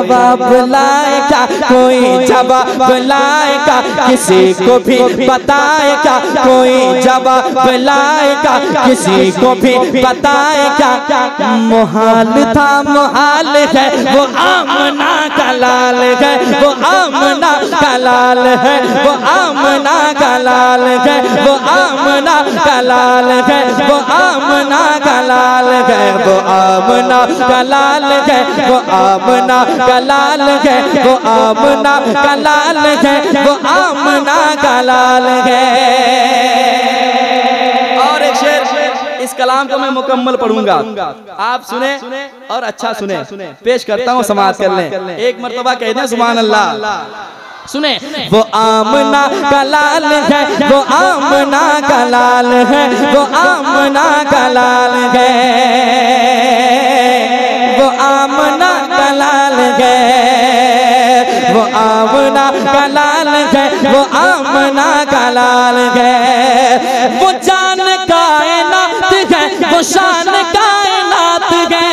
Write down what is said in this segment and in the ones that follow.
जवाब लाएगा, कोई जवाब लाएगा, किसी को भी बताएगा, कोई जवाब लाएगा, किसी को भी बताएगा। मुहाल था मुहाल है, वो आमना का लाल है, वो आमना का लाल है, वो आमना का लाल है, वो आमना का लाल है, वो आमना का लाल है, वो आमना का लाल है, वो आमना का लाल है, वो आमना का लाल है, वो आमना का लाल है। और एक शेर, इस कलाम को मैं मुकम्मल पढ़ूंगा, आप सुने और अच्छा सुने। पेश करता हूँ, समाज कर लें, एक मर्तबा कह दें सुभान अल्लाह। सुने, वो आमना का लाल है, वो आमना का लाल है, वो आमना का लाल है, वो आमना का लाल है, वो आमना का लाल है, वो आमना का लाल है। वो जान कायनात है, वो शान कायनात है,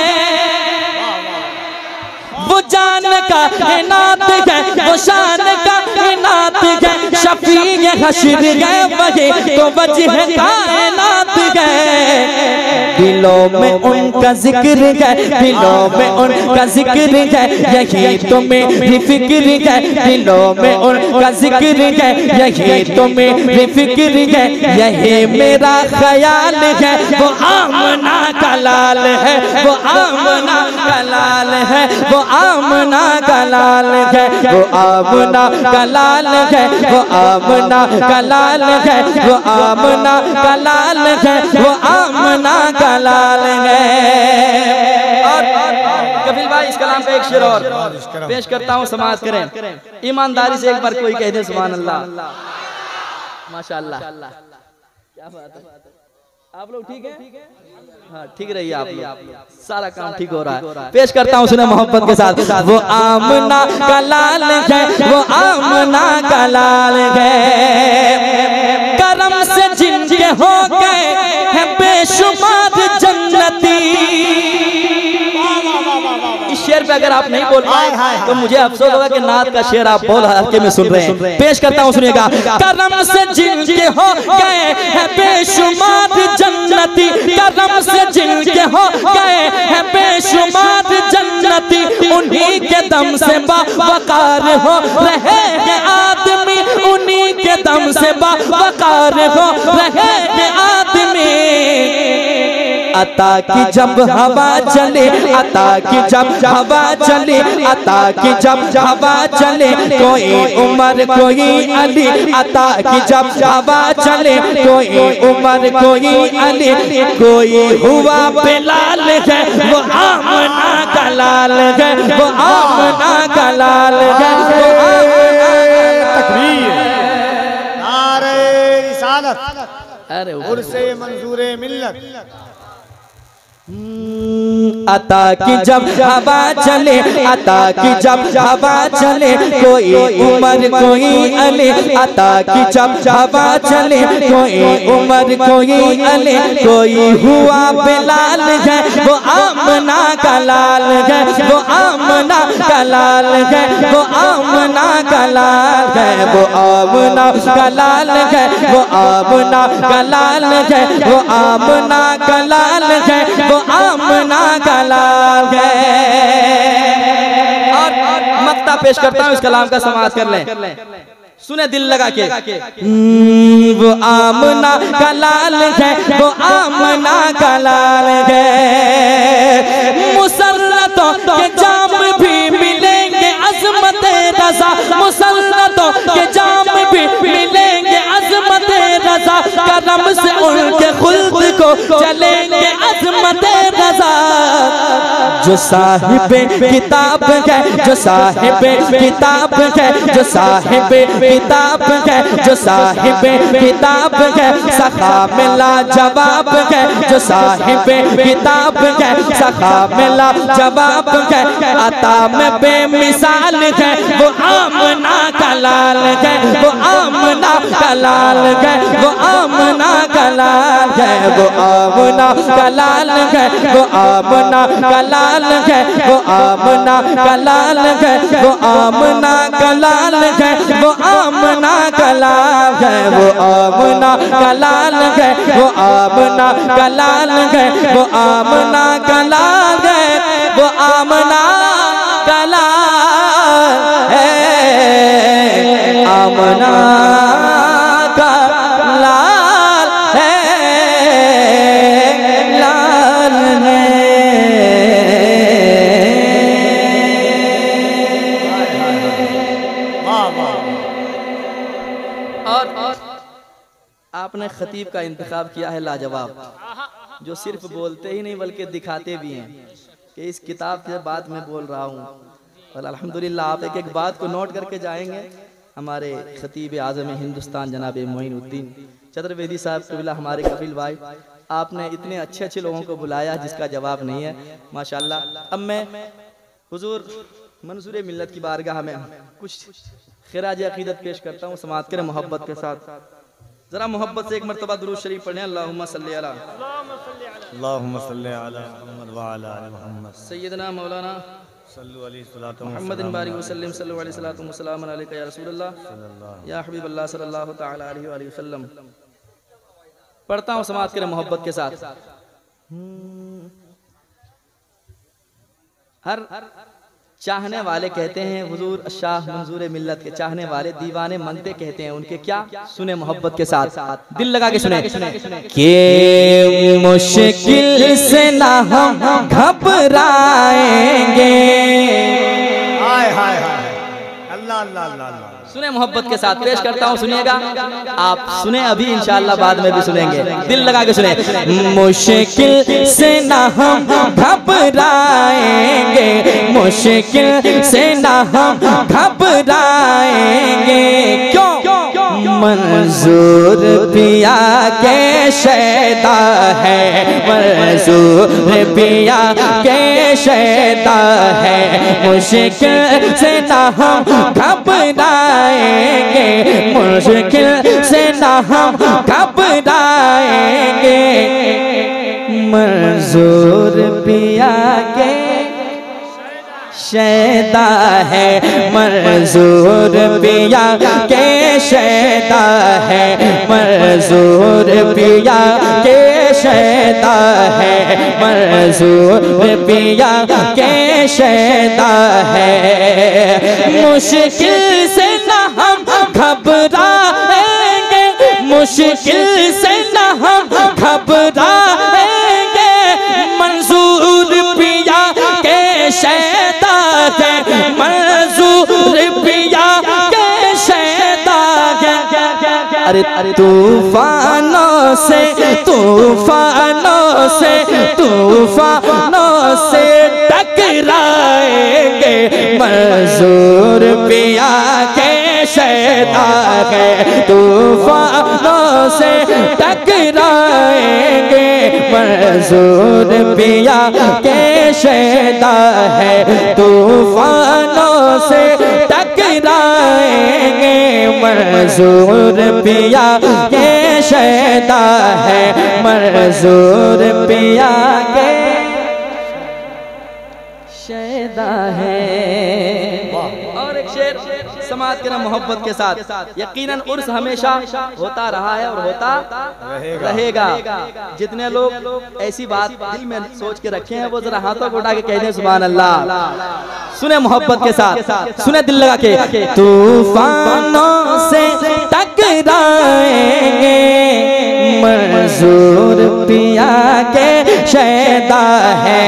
वो जान कायनात है, वो शान कायनात है। शफीए हश्र है वही तो वजह कायनात है। दिलों में उनका जिक्र है, दिलों में उनका जिक्र है, यही तो मेरी फिक्र है। दिलों में उनका जिक्र है, यही तो मेरी फिक्र है, यही मेरा ख्याल है। वो आमना का लाल है, वो आमना का लाल है, वो आमना का लाल है, वो आमना का लाल है, वो आमना का लाल है, वो आमना का लाल है, वो आमना का लाल है। और कपिल भाई, इस कलाम का एक शेर और पेश करता हूँ, समाज करें। ईमानदारी से एक बार कोई कह दे सुभान अल्लाह। माशाअल्लाह, क्या बात है। आप लोग ठीक है? हाँ, ठीक रहिए आप लोग, सारा काम ठीक हो रहा है। पेश करता हूँ, सुने मोहब्बत के साथ। वो आमना का लाल है, वो आमना का लाल है, करम से जिनके हो गए हैं बेशुमार जन्नती। इस शेर पे अगर आप नहीं बोल पाए तो मुझे अफसोस होगा कि नात का शेर आप बोल हल्के में सुन रहे हैं। पेश करता हूँ, सुनिएगा। करम से जिनके हो गए हैं बेशुमार जन्नती, करम से जिनके हो गए हैं बेशुमार जन्नती, उन्हीं के दम से बावकार हो रहे हैं आदमी, उन्हीं के दम से बावकार हो रहे हैं आदमी। अता की जब हवा चले, अता की जब हवा चले, अता की जब हवा चले, कोई उमर कोई अली। अता की जब हवा चले, कोई उमर कोई अली, कोई हुआ बिलाल है, वो आमना का लाल है, वो आमना का लाल है। तकबीर, नारे रिसालत, अरे उर्से मंजूरे मिल्लत। अता की जब हवा चले, अता की जब हवा चले, कोई उमर कोई अली। अता की जब हवा चले, कोई उमर कोई अली, कोई हुआ बिलाल है, वो आमना का लाल है, वो आमना का लाल है, वो आमना का लाल है, वो आमना का लाल है, वो आमना का लाल है, वो आमना का लाल है, वो आमना का लाल है। और मक्ता पेश करता हूँ, इस कलाम का समाज कर लें, सुने दिल लगा के। वो आमना का लाल है, वो आमना का लाल है, मुसल्लतों के जाम भी मिलेंगे अज़मत रज़ा, मुसल्लतों के जाम भी मिलेंगे अज़मत रज़ा, करम से उनके खुल्द को चलेंगे अज़मत रज़ा। जो साहिबे किताब है, जो साहिबे किताब है, जो साहिबे किताब है, जो साहिबे किताब है, सखा में लाजवाब है, जो साहिबे किताब है, सखा में लाजवाब है, अता में बेमिसाल है, वो आमना का लाल है, वो आमना का लाल है, वो आमना का लाल है, वो आमना का लाल है, वो आमना का लाल है, वो आमना का लाल है, वो आमना का लाल है, वो आमना का लाल है, वो आमना का लाल है, वो आमना का लाल है, वो आमना का लाल है, वो आमना का लाल है, आमना का लाल है, लाल है। और आपने खतीब का इंतखाब किया है लाजवाब, जो सिर्फ बोलते ही नहीं बल्कि दिखाते भी हैं कि इस किताब के बाद में बोल रहा हूँ। और अल्हम्दुलिल्लाह आप एक एक बात को नोट करके जाएंगे। हमारे खतीब आज़म हिंदुस्तान जनाब मोइनुद्दीन चतुर्वेदी साहब कबिला, हमारे कपिल भाई, आपने इतने अच्छे अच्छे लोगों को बुलाया जिसका जवाब नहीं है माशाल्लाह। अब मैं हुजूर मंसूर मिल्लत की बारगाह में कुछ खिराज अकीदत पेश करता हूँ समाअत करें मोहब्बत के साथ। जरा मोहब्बत से एक मरतबा दुरूद शरीफ पढ़ें। अल्लाहुम्मा सल्ली अला सय्यदना मौलाना मुहम्मद बारिक वसल्लम सल्लल्लाहु अलैहि वसल्लम अलैका या रसूलल्लाह या हबीबल्लाह सल्लल्लाहु तआला अलैहि वसल्लम। पढ़ता हूँ समाअत करें मोहब्बत के साथ। हर चाहने वाले कहते हैं हुजूर शाह मंजूर मिल्लत के चाहने वाले दीवाने मंगते कहते हैं उनके क्या, सुने मोहब्बत के साथ, दिल लगा के सुने। के मुश्किल से ना हम घबराएंगे, हाय हाय हाय, अल्लाह अल्लाह अल्लाह। सुने मोहब्बत के साथ पेश करता हूँ, सुनिएगा आप, सुने अभी इंशाअल्लाह बाद में भी सुनेंगे, दिल लगा के सुने। मुश्किल से ना हम घबराएंगे, मुश्किल से ना हम घबराएंगे, क्यों? मंजूर पिया के शैदा है, मंजूर पिया के शैदा है, मुश्किल से ना हम घबराएंगे, मुश्किल से ना हम घबराएंगे, मंजूर पिया के शैदा है, मंजूर पिया के शैदा है, मंजूर पिया के शैदा है, मंजूर पिया के शैदा है, मुश्किल से ना हम घबराएंगे, मुश्किल से ना हम घबराएंगे, मंजूर पिया के शैदा है, मंजूर पिया के शैदा है। अरे तूफानों से तूफानों से तूफानों से टकराएंगे, मंजूर पिया के शैदा है, तूफानों से टकराएंगे, मंजूर पिया के शैदा है, तूफानों से टकराएंगे, मंजूर पिया के शैदा है, मंजूर पिया के शैदा है। और एक शेर समाअत करना मोहब्बत के साथ। यकीनन उर्स हमेशा होता रहा है और होता रहेगा। जितने लोग ऐसी बात दिल में सोच के रखे हैं वो जरा हाथों को उठा के कह दें सुभान अल्लाह। सुने मोहब्बत के साथ, सुने दिल लगा के। तूफानों से टकराएंगे, मंजूर पिया के शैदा है,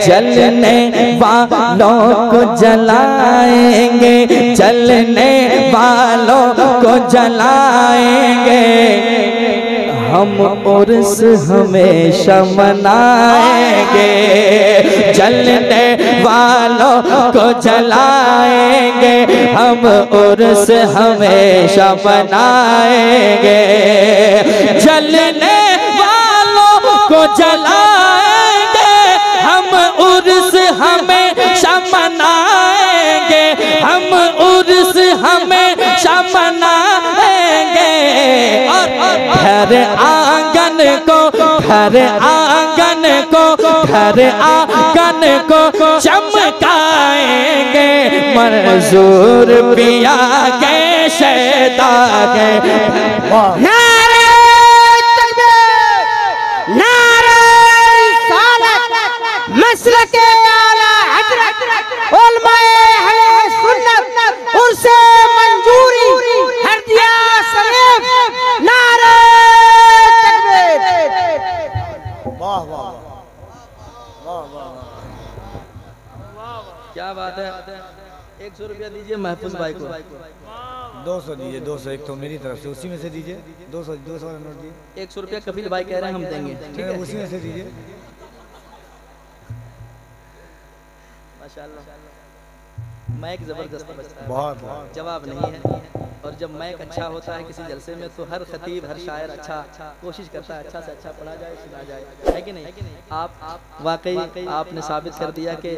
जलने वालों को जलाएंगे, जलने वालों को जलाएंगे, हम उर्स हमेशा मनाएंगे, जलने वालों को जलाएंगे, हम उर्स हमेशा मनाएंगे, जलने वालों को जलाएंगे, हम उर्स हमेशा मनाएंगे, हम उर्स हमेशा मनाएंगे, घर आंगन को, घर आंगन को, घर आंगन को चमकाएंगे मंजूर पिया के शैदा के। नारे तकबीर, नारे रिसालत, मसलके आला हजरत उलमाए अहले सुन्नत उर्से मंजूरी हरदिया शरीफ। नारे तकबीर। वाह वाह वाह वाह। क्या बात है। 100 रुपया दीजिए महफूज भाई को। 200 दीजिए, 200 एक तो मेरी तरफ से, उसी में से दीजिए। 200 नोट दीजिए। 100 रुपया कपिल भाई कह रहे हैं हम देंगे, ठीक है? उसी में से दीजिए। माशाल्लाह माइक जबरदस्त बजता है, बहुत जवाब नहीं है। और जब माइक अच्छा होता है किसी जलसे में तो हर खतीब हर शायर अच्छा कोशिश करता है अच्छा से अच्छा पढ़ा जाए सुना जाए, है कि नहीं? आप वाकई आपने साबित कर दिया कि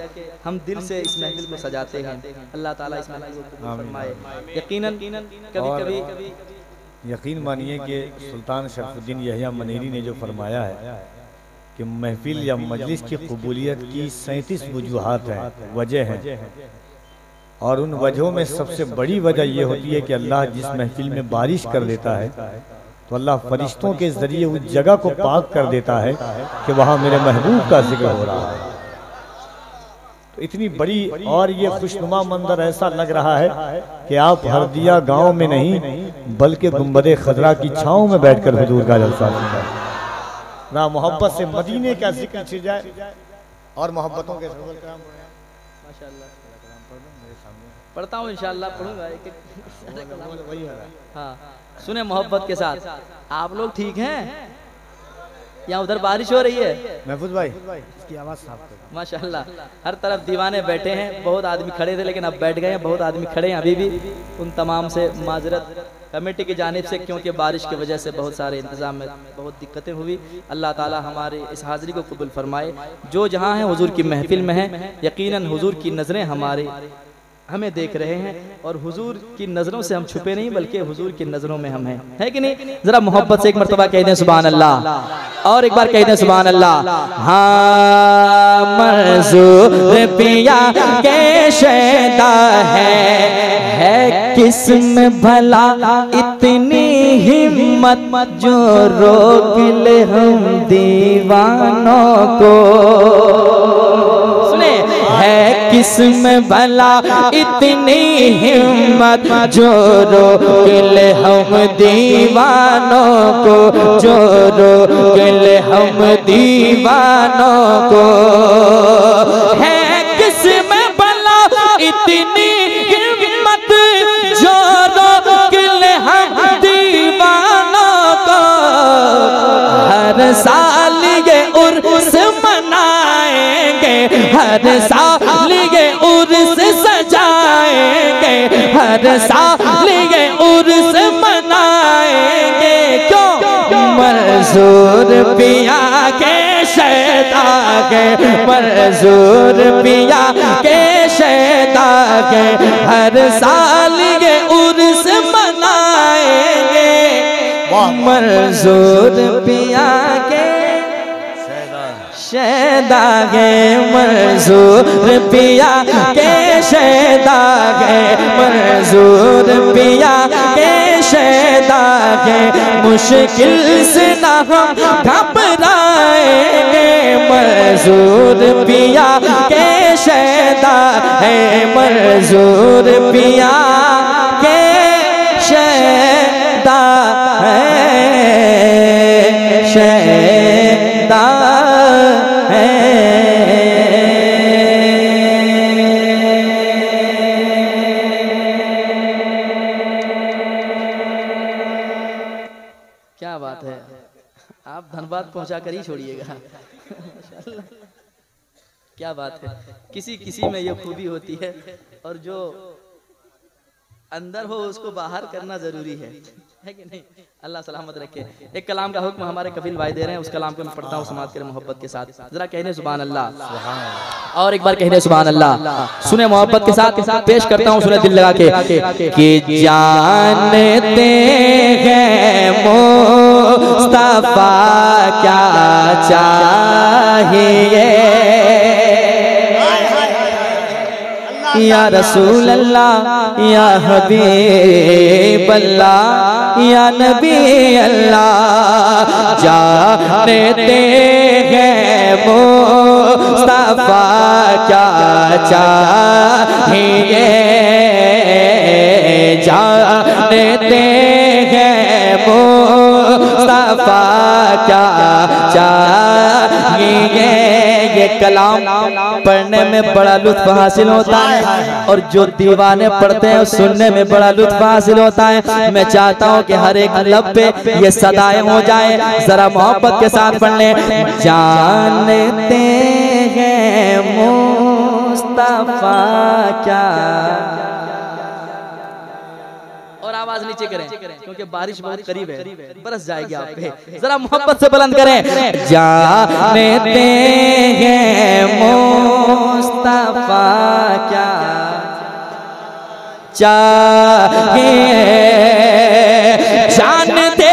हम दिल से इस महफिल को सजाते हैं। अल्लाह ताला इस महफिल को कबूल फरमाए। यकीनन कभी यकीन मानिए कि सुल्तान शरफुद्दीन यहिया मनेरी ने जो फरमाया है कि महफिल या मजलिस की कबूलियत की 37 वजूहात हैं, वजह हैं, और उन वजहों में सबसे बड़ी वजह यह होती है कि अल्लाह जिस महफिल में बारिश कर देता है तो अल्लाह फरिश्तों के जरिए उस जगह को पाक कर देता है कि वहाँ मेरे महबूब का जिक्र हो रहा है। तो इतनी बड़ी और ये खुशनुमा मंजर ऐसा लग रहा है कि आप हरदिया गांव में नहीं बल्कि गुंबदे खजरा की छांव में बैठकर हुजूर का जलसा सुन रहे हैं। ना मोहब्बत से मदीने का जिक्र छिड़ जाए और मोहब्बतों के माशाल्लाह पढ़ता हूँ, इंशाल्लाह पढ़ूंगा एक। हाँ सुने मोहब्बत के साथ। आप लोग ठीक हैं? यहाँ उधर बारिश हो रही है? महफूज भाई इसकी आवाज़ साफ करो। माशाल्लाह हर तरफ दीवाने बैठे हैं। बहुत आदमी खड़े थे लेकिन अब बैठ गए हैं। बहुत आदमी खड़े हैं अभी भी। उन तमाम से माजरत कमेटी की जानिब से, क्योंकि बारिश की वजह से बहुत सारे इंतजाम में बहुत दिक्कतें हुई। अल्लाह ताला हमारे इस हाज़िरी को कबूल फरमाए। जो जहाँ हैं हुजूर की महफिल में हैं, यकीनन हुजूर की नज़रें हमें देख रहे हैं और हुजूर की नजरों से हम छुपे नहीं बल्कि हुजूर की नजरों में हम हैं, है कि नहीं? जरा मोहब्बत से एक मर्तबा कह दें सुभान अल्लाह, और एक बार कह दें सुभान अल्लाह। हाँ मंजूर पिया के शैदा है किस्म भला इतनी हिम्मत जो रोक ले हम दीवानों को। सुने है किस्म भला इतनी हिम्मत जो रोक ले हम दीवानों को, जो रोक ले हम दीवानों को। है किस्म भला इतनी हिम्मत जो रोक ले हम दीवानों को। हर साल ये उर्स मनाएंगे, हर साल ये उर्स सजाएंगे, हर साल ये उर्स मनाएंगे। क्यों? मंजूर पिया के शैदा के, मंजूर पिया के शैदा के। हर साल ये उर्स मनाएंगे मंजूर पिया के शैदा के, मंजूर पिया के शैदा के, मंजूर पिया के शैदा के। मुश्किल से ना हम घबराएंगे, मंजूर पिया के शैदा है, मंजूर पिया के शैदा है, शैदा है। क्या बात है, आप धन्यवाद पहुंचा कर ही छोड़िएगा। क्या बात है, किसी किसी में ये खूबी होती है और जो अंदर हो उसको बाहर करना जरूरी है कि नहीं? अल्लाह सलामत रखे। एक कलाम का हुक्म हमारे कफिल भाई दे रहे हैं, उस कलाम को मैं पढ़ता हूँ समात करें मोहब्बत के साथ। जरा कहने सुभान अल्लाह, और एक बार कहने सुभान अल्लाह। सुने मोहब्बत के साथ पेश करता हूँ, सुने दिल लगा के कि जानते हैं मुस्तफा क्या चाहिए। या रसूल अल्लाह या हबीब अल्लाह या नबी अल्लाह, जानते हैं मुस्तफा क्या चाहिए, जानते हैं मुस्तफा क्या चाहिए। ये कलाम पढ़ने में बड़ा लुत्फ हासिल होता है और जो दीवाने पढ़ते हैं सुनने में बड़ा लुत्फ हासिल होता है। मैं चाहता हूँ कि हर एक लब पे ये सदाएं हो जाए, जरा मोहब्बत के साथ पढ़ लें। जानते हैं मुस्तफा क्या, और आवाज नीचे करें क्योंकि बारिश बहुत करीब है, बरस जाएगी आप पे। जरा मोहब्बत से बुलंद करें। जानते हैं मुस्तफा क्या चाहिए, जानते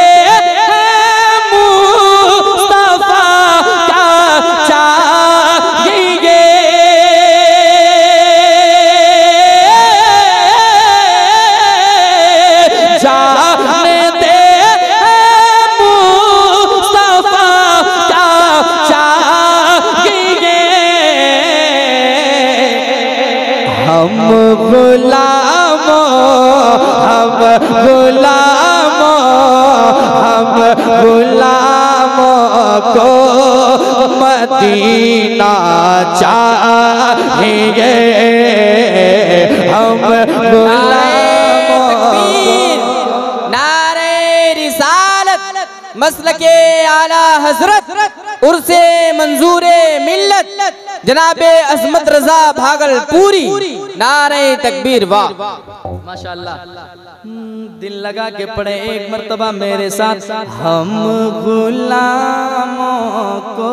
को मदीना चाहिए, हम नारे रिसालत मसलके आला हजरत उर्से मंजूरे मिल्लत जनाबे अजमत रजा भागलपुरी, नारे तकबीर। वाह माशाअल्लाह। दिल लगा के पढ़े एक मर्तबा मेरे साथ। हम गुलामों को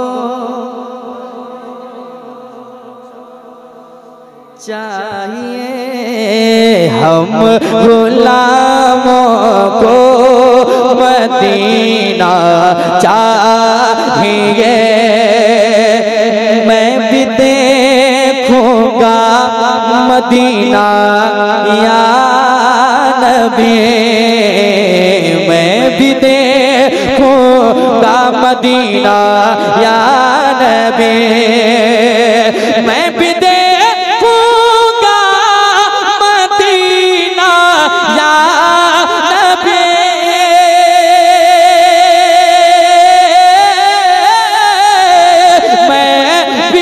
चाहिए, हम गुलामों को मदीना चाहिए। मैं भी देखूंगा मदीना या नबी, मैं भी देखूंगा मदीना या नबी, मैं भी देखूंगा मदीना या नबी, मैं भी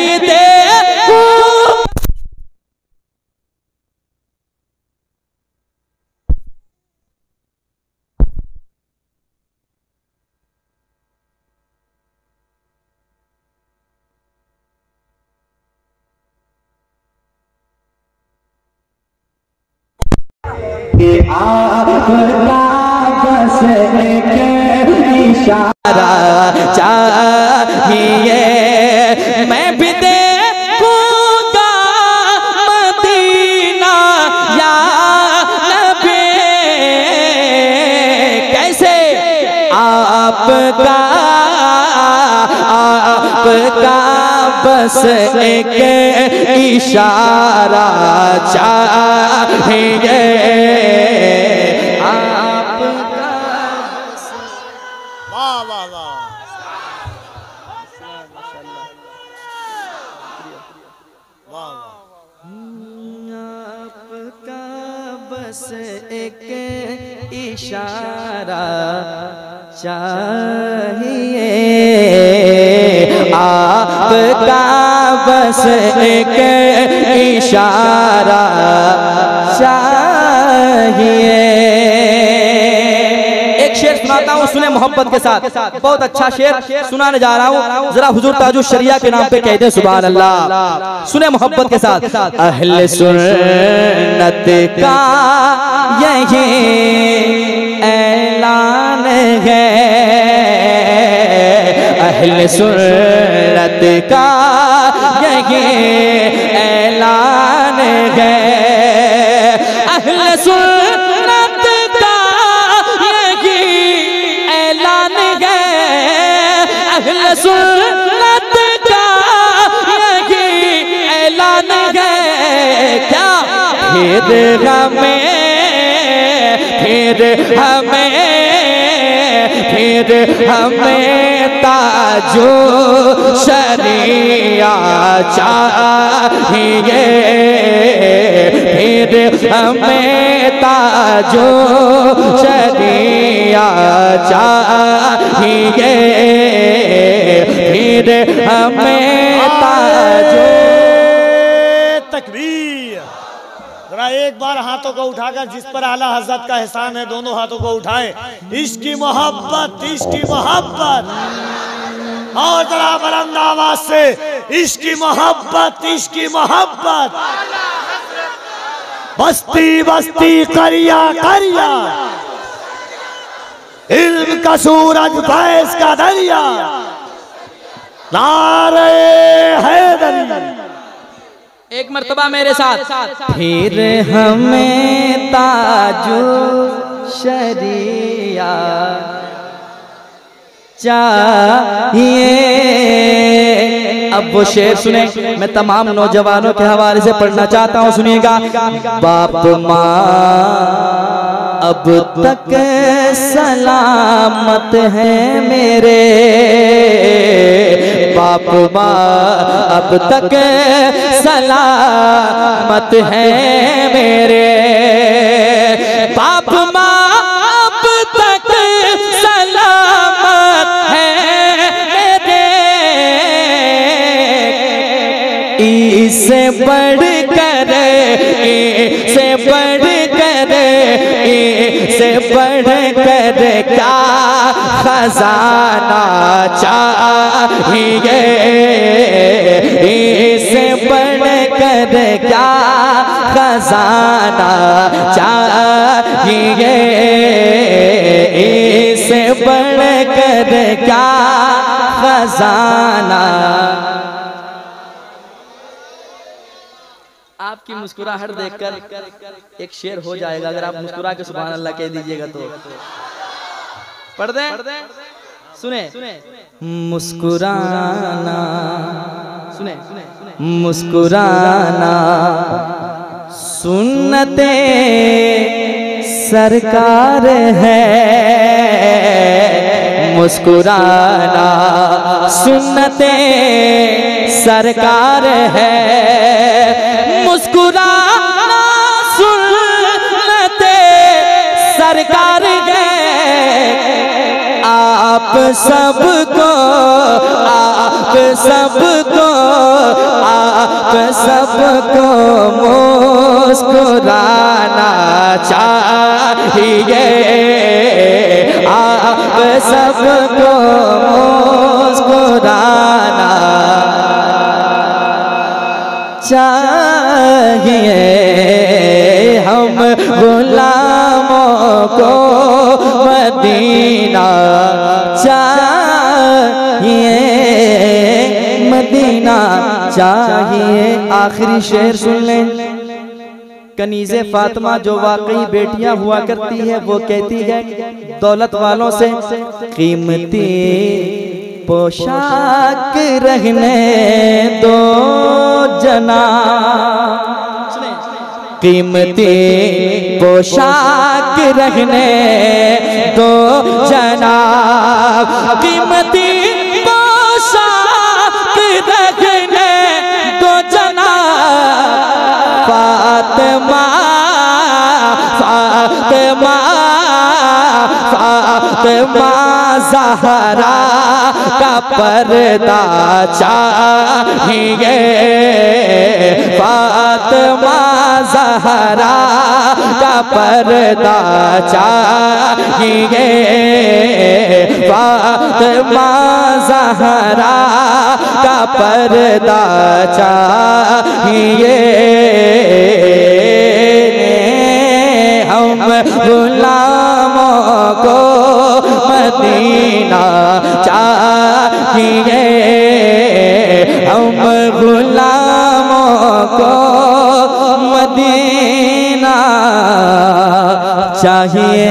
आपका बस एक इशारा चाहिए, मैं भी देखूंगा मदीना या नबी। कैसे आपका बस एक इशारा चाहिए, आपका। वाह वाह वाह, आपका बस एक इशारा चाहिए, आपका बस एक इशारा चाहिए। एक शेर सुनाता हूँ, सुने मोहब्बत के साथ। बहुत अच्छा शेर सुनाने जा रहा हूँ, जरा हुजूर ताजुश शरिया के नाम पे कह दे सुभान अल्लाह। सुने मोहब्बत के साथ। अहले सुन्नत का यही ऐलान है, अहले सुन्नत का यही ऐलान है, अहले सुन्नत का यही ऐलान है, सुन्नत का यही ऐलान है क्या? फिर हमें ताजो शरिया चाहिए, फिर हमें ताजो शरिया चाहिए, फिर हमें ताजो। तकबीर। जरा एक बार हाथों को उठाकर जिस पर आला हजरत का एहसान है दोनों हाथों को उठाएं। इश्क की मोहब्बत, इश्क की मोहब्बत, और जरा बुलंद आवाज से इश्क की मोहब्बत, इश्क की मोहब्बत। बस्ती बस्ती करिया करिया, इल्म का सूरज फैज़ का दरिया, नारे हैदरी। एक मर्तबा मेरे साथ। फिर हमें ताजो शरिया चाहिए। अब वो शेर सुने, मैं तमाम नौजवानों के हवाले से पढ़ना चाहता हूँ, सुनिएगा। बाप माँ अब तक सलामत है मेरे, बाप माँ अब तक सलामत है मेरे, बाप माँ अब तक सलामत है मेरे। इससे बढ़ कर, इससे बढ़ कर, इससे बढ़ कर क्या खजाना चाहिए, इससे बढ़ कर क्या खजाना चाहिए, इससे बढ़ कर क्या खजाना। आपकी मुस्कुराहट देखकर एक शेर हो जाएगा अगर आप मुस्कुरा के सुभान अल्लाह कह दीजिएगा तो। पढ़ दें, सुने। मुस्कुराना, सुने, मुस्कुराना सुन्नते सरकार है, मुस्कुराना सुन्नते सरकार है, मुस्कुराना सुन्नते सरकार है। आप सबको, आप सबको, आप सबको मुस्कुराना चाहिए, आप सबको मुस्कुराना चाहिए। हम गुलामों को मदीना चाहिए, मदीना चाहिए। आखिरी शेर सुन लें। कनीज़े फातिमा जो वाकई बेटियां हुआ करती है वो कहती है दौलत वालों से, कीमती पोशाक रहने दो जना, कीमती पोशाक रहने दो जना, कीमती पोशाक रहने दो जना। फातिमा, फातिमा, फातिमा ज़हरा का पर्दा चाहिए, फातिमा ज़हरा का पर्दा चाहिए, फातिमा ज़हरा का पर्दा चाहिए। हम गुलामों को मदीना चाहिए, हम गुलामों को मदीना चाहिए।